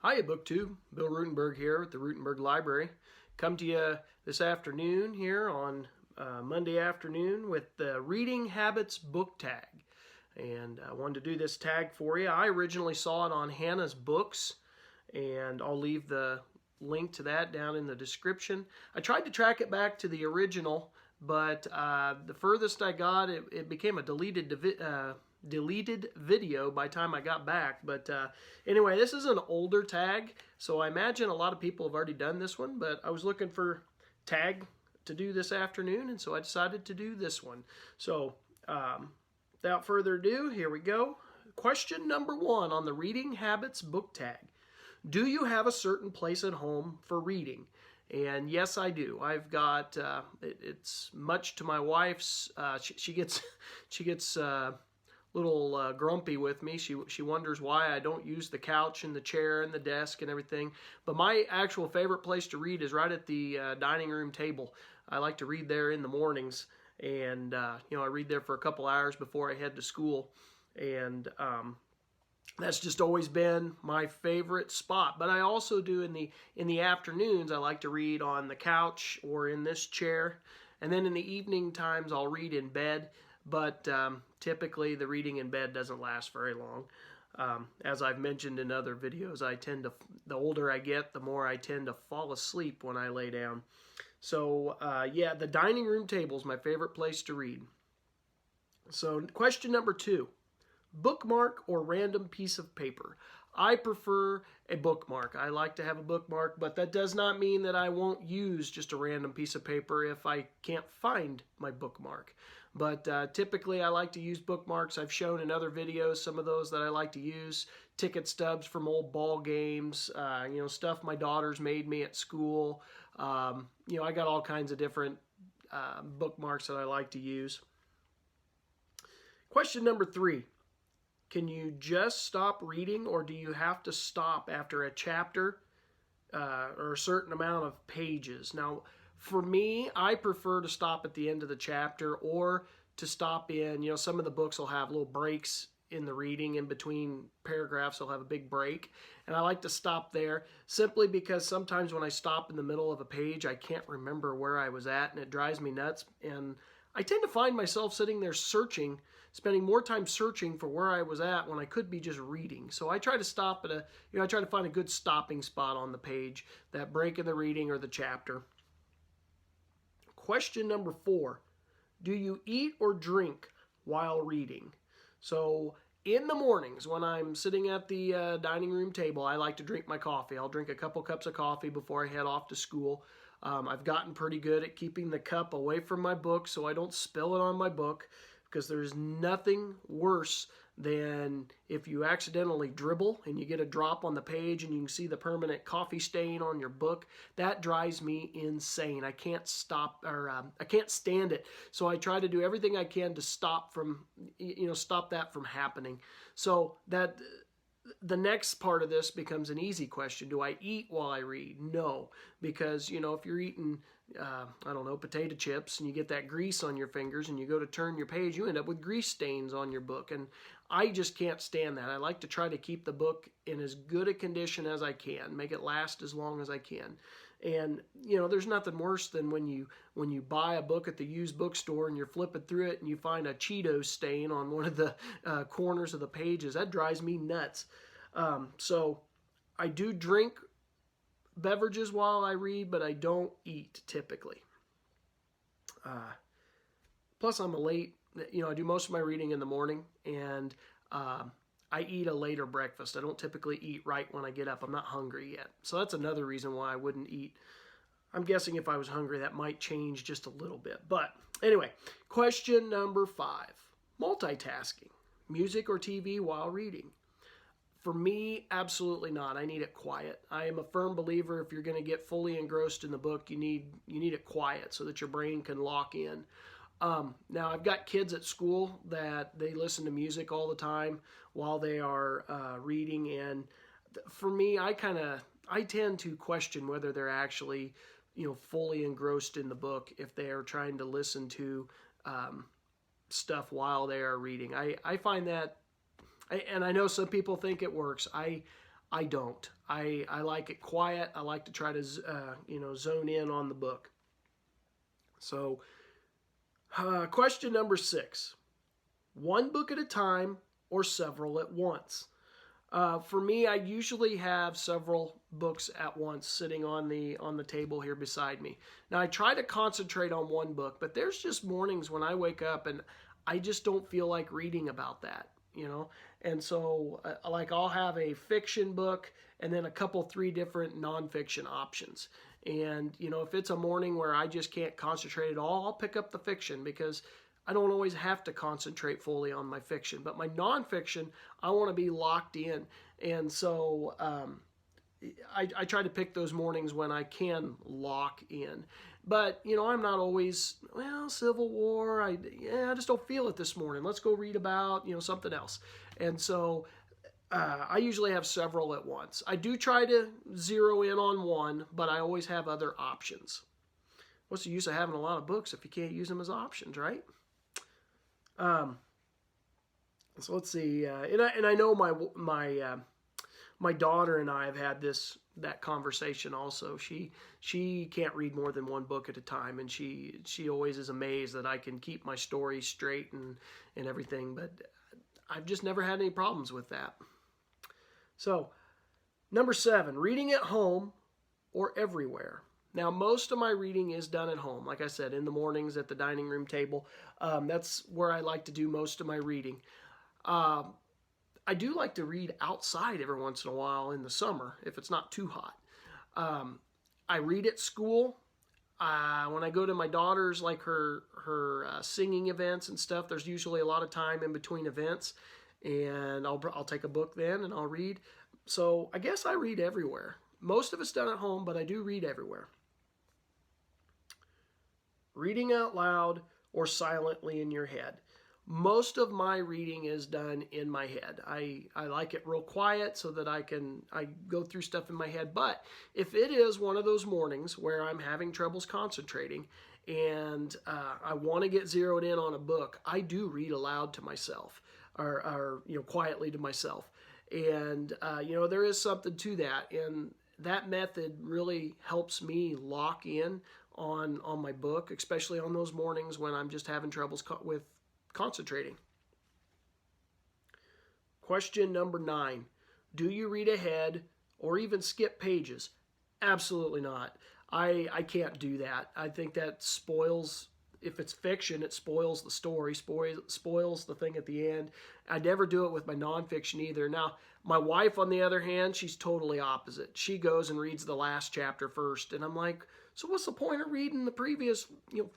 Hiya, BookTube. Bill Ruttenberg here at the Ruttenberg Library. Come to you this afternoon here on Monday afternoon with the Reading Habits book tag. And I wanted to do this tag for you. I originally saw it on Hannah's Books, and I'll leave the link to that down in the description. I tried to track it back to the original, but the furthest I got, it became a deleted video by the time I got back. But anyway, this is an older tag, so I imagine a lot of people have already done this one, but I was looking for tag to do this afternoon, and so I decided to do this one. So without further ado, here we go. Question number 1 on the Reading Habits book tag. Do you have a certain place at home for reading? And yes, I do. I've got, it's much to my wife's, she gets little grumpy with me. She wonders why I don't use the couch and the chair and the desk and everything. But my actual favorite place to read is right at the dining room table. I like to read there in the mornings, and you know, I read there for a couple hours before I head to school, and that's just always been my favorite spot. But I also do in the afternoons. I like to read on the couch or in this chair, and then in the evening times I'll read in bed. But typically the reading in bed doesn't last very long. As I've mentioned in other videos, the older I get, the more I tend to fall asleep when I lay down. So yeah, the dining room table is my favorite place to read. So question number 2, bookmark or random piece of paper? I prefer a bookmark. I like to have a bookmark, but that does not mean that I won't use just a random piece of paper if I can't find my bookmark. But typically I like to use bookmarks. I've shown in other videos some of those that I like to use. Ticket stubs from old ball games, you know, stuff my daughters made me at school. You know, I got all kinds of different bookmarks that I like to use. Question number 3. Can you just stop reading, or do you have to stop after a chapter or a certain amount of pages? Now, for me, I prefer to stop at the end of the chapter, or to stop in, you know, some of the books will have little breaks in the reading. In between paragraphs, they'll have a big break. And I like to stop there simply because sometimes when I stop in the middle of a page, I can't remember where I was at, and it drives me nuts. And I tend to find myself sitting there searching, spending more time searching for where I was at when I could be just reading. So I try to stop at I try to find a good stopping spot on the page, that break in the reading or the chapter. Question number 4, do you eat or drink while reading? So in the mornings when I'm sitting at the dining room table, I like to drink my coffee. I'll drink a couple cups of coffee before I head off to school. I've gotten pretty good at keeping the cup away from my book so I don't spill it on my book, because there's nothing worse than if you accidentally dribble and you get a drop on the page and you can see the permanent coffee stain on your book. That drives me insane. I can't stop, or I can't stand it. So I try to do everything I can to stop that from happening. So that the next part of this becomes an easy question. Do I eat while I read? No, because, you know, if you're eating, I don't know, potato chips, and you get that grease on your fingers and you go to turn your page, you end up with grease stains on your book. And I just can't stand that. I like to try to keep the book in as good a condition as I can, make it last as long as I can. And, you know, there's nothing worse than when you buy a book at the used bookstore and you're flipping through it and you find a Cheetos stain on one of the corners of the pages. That drives me nuts. So I do drink beverages while I read, but I don't eat typically. Plus I'm I do most of my reading in the morning, and I eat a later breakfast. I don't typically eat right when I get up. I'm not hungry yet. So that's another reason why I wouldn't eat. I'm guessing if I was hungry, that might change just a little bit. But anyway, question number 5. Multitasking. Music or TV while reading? For me, absolutely not. I need it quiet. I am a firm believer if you're going to get fully engrossed in the book, you need it quiet so that your brain can lock in. Now, I've got kids at school that they listen to music all the time while they are reading, and for me, I tend to question whether they're actually, you know, fully engrossed in the book if they are trying to listen to stuff while they are reading. I find that, and I know some people think it works. I don't. I like it quiet. I like to try to zone in on the book. So question number 6. One book at a time or several at once? For me, I usually have several books at once sitting on the table here beside me. Now, I try to concentrate on one book, but there's just mornings when I wake up and I just don't feel like reading about that, And so, like, I'll have a fiction book and then a couple, 3 different nonfiction options. And, if it's a morning where I just can't concentrate at all, I'll pick up the fiction because I don't always have to concentrate fully on my fiction. But my nonfiction, I want to be locked in. And so I try to pick those mornings when I can lock in. But, I'm not always, Civil War, I just don't feel it this morning. Let's go read about, something else. And so I usually have several at once. I do try to zero in on one, but I always have other options. What's the use of having a lot of books if you can't use them as options, right? So let's see. And I know my daughter and I have had that conversation also. She can't read more than one book at a time, and she always is amazed that I can keep my stories straight and everything. But I've just never had any problems with that. So, number 7, reading at home or everywhere. Now, most of my reading is done at home. Like I said, in the mornings at the dining room table. That's where I like to do most of my reading. I do like to read outside every once in a while in the summer if it's not too hot. I read at school. When I go to my daughter's, like her singing events and stuff, there's usually a lot of time in between events. And I'll take a book then and I'll read. So I guess I read everywhere. Most of it's done at home, but I do read everywhere. Reading out loud or silently in your head. Most of my reading is done in my head. I like it real quiet so that I go through stuff in my head. But if it is one of those mornings where I'm having troubles concentrating and I want to get zeroed in on a book, I do read aloud to myself or quietly to myself. And there is something to that, and that method really helps me lock in on my book, especially on those mornings when I'm just having troubles with concentrating. Question number 9. Do you read ahead or even skip pages? Absolutely not. I can't do that. I think that spoils, if it's fiction, it spoils the story, spoils the thing at the end. I never do it with my nonfiction either. Now, my wife, on the other hand, she's totally opposite. She goes and reads the last chapter first, and I'm like, so what's the point of reading the previous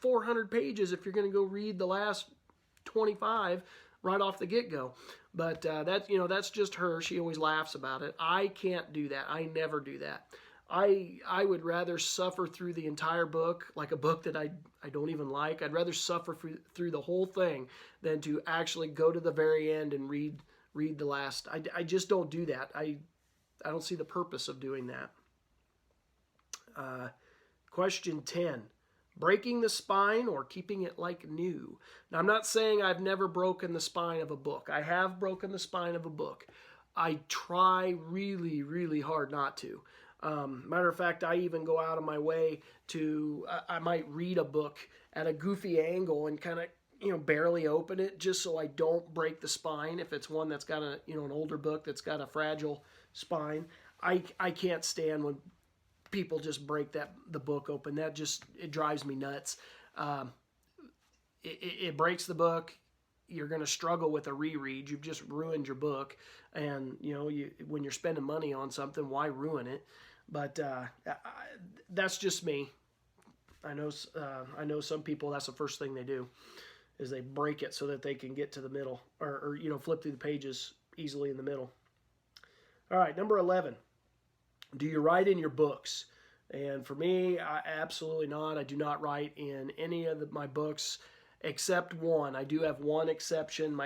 400 pages if you're going to go read the last 25 right off the get-go? But that's just her. She always laughs about it. I can't do that. I never do that. I would rather suffer through the entire book, like a book that I don't even like. I'd rather suffer through the whole thing than to actually go to the very end and read the last. I just don't do that. I don't see the purpose of doing that. Question 10. Breaking the spine or keeping it like new. Now, I'm not saying I've never broken the spine of a book. I have broken the spine of a book. I try really, really hard not to. Matter of fact, I even go out of my way to, I might read a book at a goofy angle and kind of, barely open it just so I don't break the spine. If it's one that's got an older book that's got a fragile spine, I can't stand when people just break the book open. It drives me nuts. It breaks the book. You're going to struggle with a reread. You've just ruined your book. And, when you're spending money on something, why ruin it? But that's just me. I know some people, that's the first thing they do is they break it so that they can get to the middle or flip through the pages easily in the middle. All right, number 11. Do you write in your books? And for me, absolutely not. I do not write in any of my books except one. I do have one exception.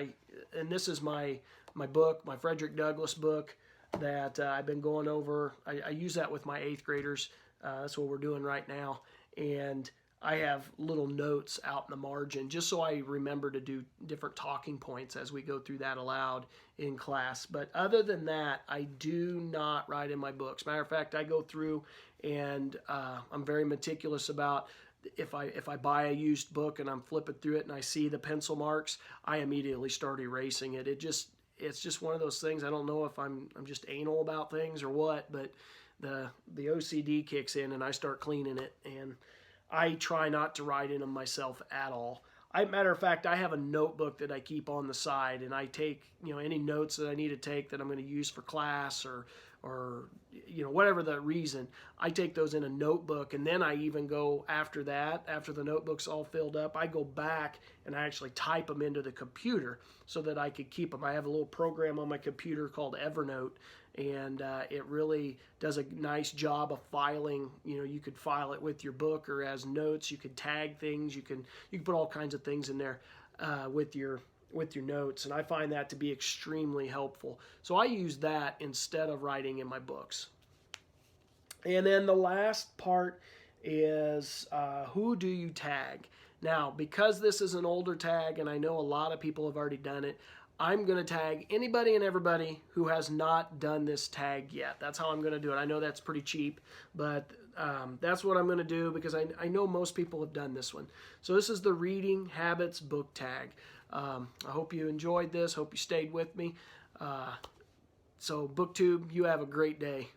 And this is my book, my Frederick Douglass book that I've been going over. I use that with my 8th graders. That's what we're doing right now. And I have little notes out in the margin just so I remember to do different talking points as we go through that aloud in class. But other than that, I do not write in my books. Matter of fact, I go through and I'm very meticulous about if I buy a used book and I'm flipping through it and I see the pencil marks, I immediately start erasing it. It's just one of those things. I don't know if I'm just anal about things or what, but the OCD kicks in and I start cleaning it, and I try not to write in them myself at all. Matter of fact, I have a notebook that I keep on the side, and I take any notes that I need to take that I'm going to use for class or whatever the reason. I take those in a notebook, and then I even go after that, after the notebook's all filled up, I go back and I actually type them into the computer so that I could keep them. I have a little program on my computer called Evernote, and it really does a nice job of filing. You could file it with your book or as notes. You could tag things. You can put all kinds of things in there with your notes, and I find that to be extremely helpful. So I use that instead of writing in my books. And then the last part is who do you tag? Now, because this is an older tag, and I know a lot of people have already done it, I'm going to tag anybody and everybody who has not done this tag yet. That's how I'm going to do it. I know that's pretty cheap, but that's what I'm going to do because I know most people have done this one. So this is the Reading Habits book tag. I hope you enjoyed this. Hope you stayed with me. So BookTube, you have a great day.